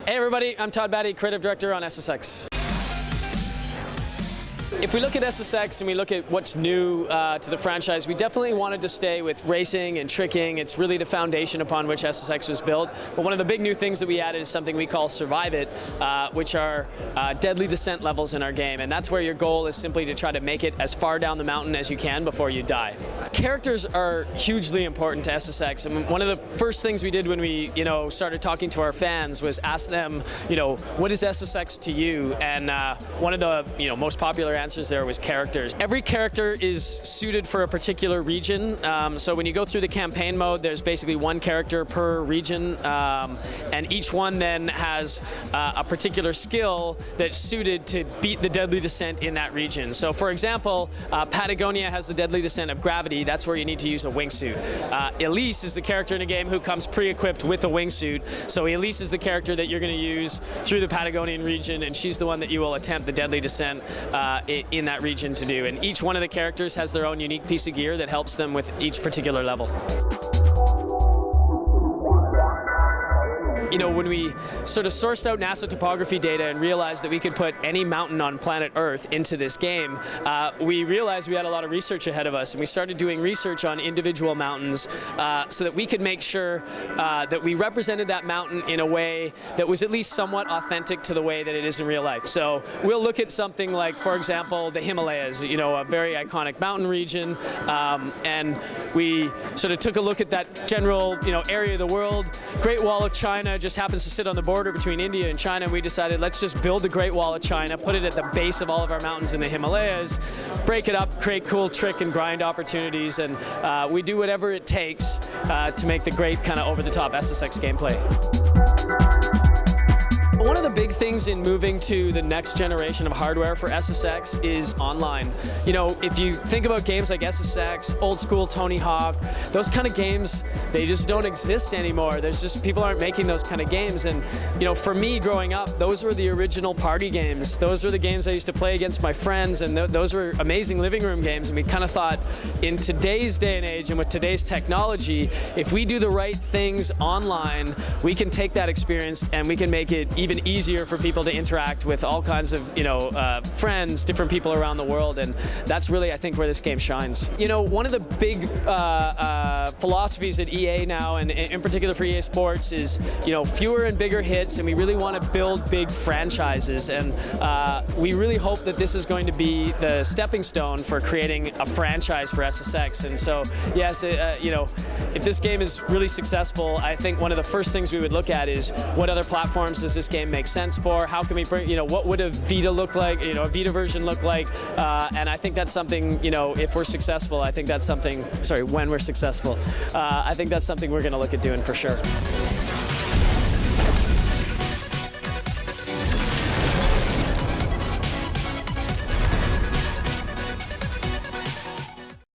Hey everybody, I'm Todd Batty, Creative Director on SSX. If we look at SSX and we look at what's new to the franchise, we definitely wanted to stay with racing and tricking. It's really the foundation upon which SSX was built. But one of the big new things that we added is something we call Survive It, which are deadly descent levels in our game. And that's where your goal is simply to try to make it as far down the mountain as you can before you die. Characters are hugely important to SSX. And one of the first things we did when we started talking to our fans was ask them, what is SSX to you? And one of the most popular answers there was characters. Every character is suited for a particular region. So when you go through the campaign mode, there's basically one character per region, and each one then has a particular skill that's suited to beat the deadly descent in that region. So for example, Patagonia has the deadly descent of gravity. That's where you need to use a wingsuit. Elise is the character in a game who comes pre-equipped with a wingsuit. So Elise is the character that you're going to use through the Patagonian region, and she's the one that you will attempt the deadly descent in that region to do. And each one of the characters has their own unique piece of gear that helps them with each particular level. When we sort of sourced out NASA topography data and realized that we could put any mountain on planet Earth into this game, we realized we had a lot of research ahead of us, and we started doing research on individual mountains so that we could make sure that we represented that mountain in a way that was at least somewhat authentic to the way that it is in real life. So we'll look at something like, for example, the Himalayas, a very iconic mountain region, and we sort of took a look at that general area of the world. Great Wall of China just happens to sit on the border between India and China, and we decided let's just build the Great Wall of China, put it at the base of all of our mountains in the Himalayas, break it up, create cool trick and grind opportunities, and we do whatever it takes to make the great kind of over-the-top SSX gameplay. One of the big things in moving to the next generation of hardware for SSX is online. If you think about games like SSX, old school Tony Hawk, those kind of games, they just don't exist anymore. People aren't making those kind of games. And for me growing up, those were the original party games. Those were the games I used to play against my friends, and those were amazing living room games. And we kind of thought, in today's day and age and with today's technology, if we do the right things online, we can take that experience and we can make it even easier for people to interact with all kinds of friends, different people around the world, and that's really, I think, where this game shines. One of the big philosophies at EA now, and in particular for EA Sports, is fewer and bigger hits, and we really want to build big franchises, and we really hope that this is going to be the stepping stone for creating a franchise for SSX. And so yes, if this game is really successful, I think one of the first things we would look at is what other platforms does this game make sense for? How can we bring, what would a Vita look like, a Vita version look like? And I think that's something, if we're successful, I think that's something, when we're successful, I think that's something we're going to look at doing for sure.